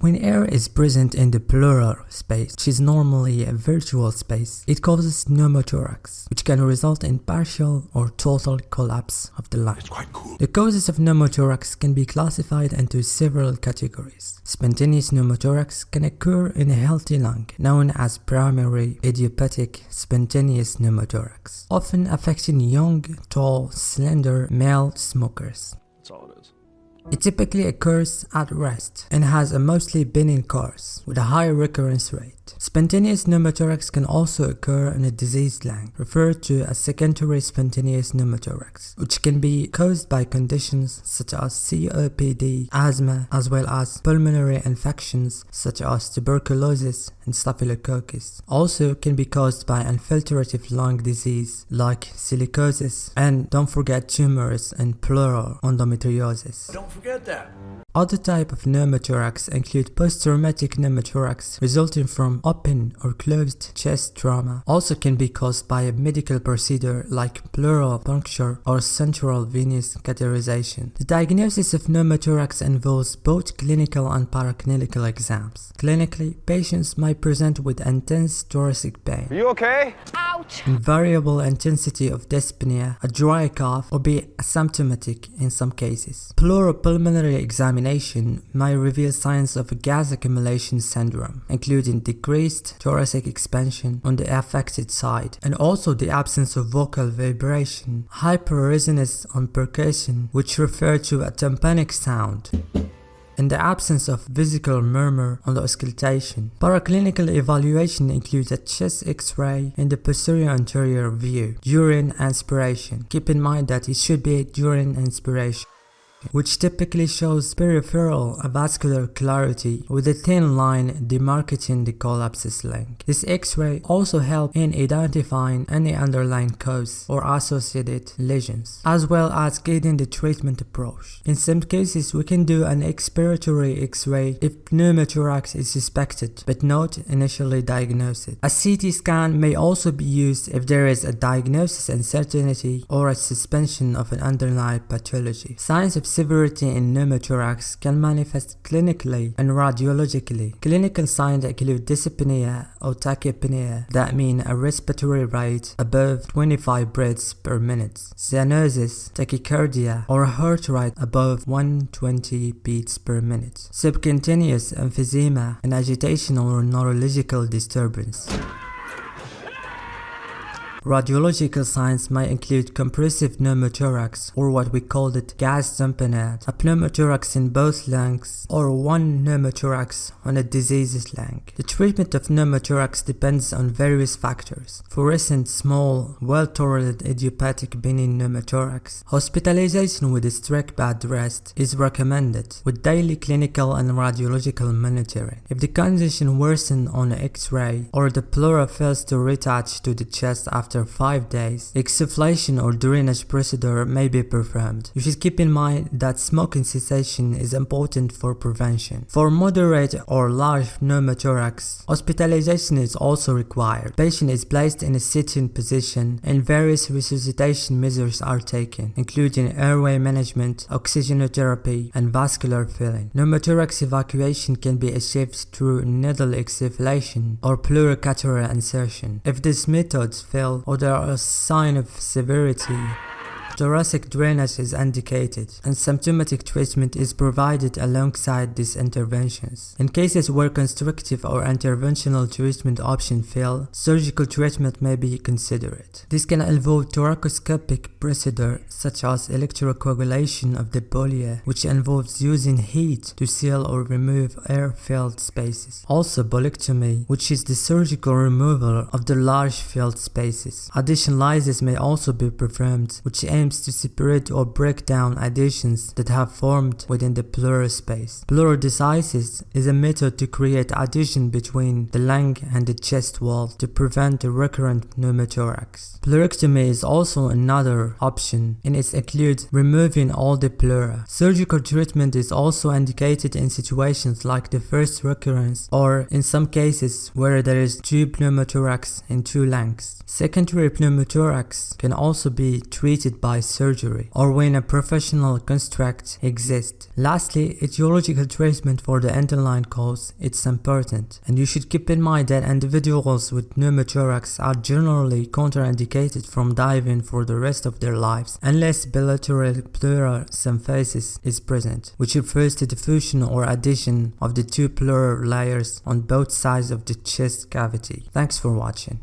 When air is present in the pleural space, which is normally a virtual space, it causes pneumothorax, which can result in partial or total collapse of the lung. It's quite cool. The causes of pneumothorax can be classified into several categories. Spontaneous pneumothorax can occur in a healthy lung, known as primary idiopathic spontaneous pneumothorax, often affecting young, tall, slender male smokers. That's all it is. It typically occurs at rest and has a mostly benign course with a high recurrence rate. Spontaneous pneumothorax can also occur in a diseased lung, referred to as secondary spontaneous pneumothorax, which can be caused by conditions such as COPD, asthma, as well as pulmonary infections such as tuberculosis and staphylococcus. Also can be caused by infiltrative lung disease like silicosis, and don't forget tumors and pleural endometriosis. Don't forget that. Other types of pneumothorax include post-traumatic pneumothorax resulting from open or closed chest trauma. Also can be caused by a medical procedure like pleural puncture or central venous catheterization. The diagnosis of pneumothorax involves both clinical and paraclinical exams. Clinically, patients might present with intense thoracic pain. Are you okay? Ouch! Variable intensity of dyspnea, a dry cough, or be asymptomatic in some cases. Pleural pulmonary examination may reveal signs of a gas accumulation syndrome, including decreased thoracic expansion on the affected side, and also the absence of vocal vibration, hyperresonance on percussion, which refer to a tympanic sound, in the absence of vesical murmur on the auscultation. Paraclinical evaluation includes a chest x-ray in the posterior anterior view during inspiration. Keep in mind that it should be during inspiration, which typically shows peripheral vascular clarity with a thin line demarcating the collapsus link. This X-ray also helps in identifying any underlying cause or associated lesions, as well as guiding the treatment approach. In some cases, we can do an expiratory X-ray if pneumothorax is suspected but not initially diagnosed. A CT scan may also be used if there is a diagnosis uncertainty or a suspicion of an underlying pathology. Signs of severity in pneumothorax can manifest clinically and radiologically. Clinical signs include dyspnea or tachypnea, that mean a respiratory rate above 25 breaths per minute, cyanosis, tachycardia, or a heart rate above 120 beats per minute, subcutaneous emphysema, and agitation or neurological disturbance. Radiological signs might include compressive pneumothorax, or what we call it gas tamponade, a pneumothorax in both lungs, or one pneumothorax on a diseased lung. The treatment of pneumothorax depends on various factors. For recent, small, well-tolerated idiopathic benign pneumothorax, hospitalization with a strict bed rest is recommended, with daily clinical and radiological monitoring. If the condition worsens on X-ray, or the pleura fails to reattach to the chest after 5 days, exsufflation or drainage procedure may be performed. You should keep in mind that smoking cessation is important for prevention. For moderate or large pneumothorax, hospitalization is also required. The patient is placed in a sitting position and various resuscitation measures are taken, including airway management, oxygenotherapy, and vascular filling. Pneumothorax evacuation can be achieved through needle exsufflation or pleural catheter insertion. If these methods fail, or there are a sign of severity, thoracic drainage is indicated, and symptomatic treatment is provided alongside these interventions. In cases where constructive or interventional treatment options fail, surgical treatment may be considered. This can involve thoracoscopic procedure such as electrocoagulation of the pollia, which involves using heat to seal or remove air-filled spaces. Also bolectomy, which is the surgical removal of the large filled spaces. Addition lysis may also be performed, which aims to separate or break down adhesions that have formed within the pleural space. Pleurodislysis is a method to create adhesion between the lung and the chest wall to prevent a recurrent pneumothorax. Pleurectomy is also another option, and it includes removing all the pleura. Surgical treatment is also indicated in situations like the first recurrence, or in some cases where there is 2 pneumothorax in 2 lungs. Secondary pneumothorax can also be treated by by surgery, or when a professional construct exists. Lastly, etiological treatment for the underlying cause. It's important, and you should keep in mind that individuals with pneumothorax are generally contraindicated from diving for the rest of their lives unless bilateral pleural symphysis is present, which refers to the fusion or addition of the two pleural layers on both sides of the chest cavity. Thanks for watching.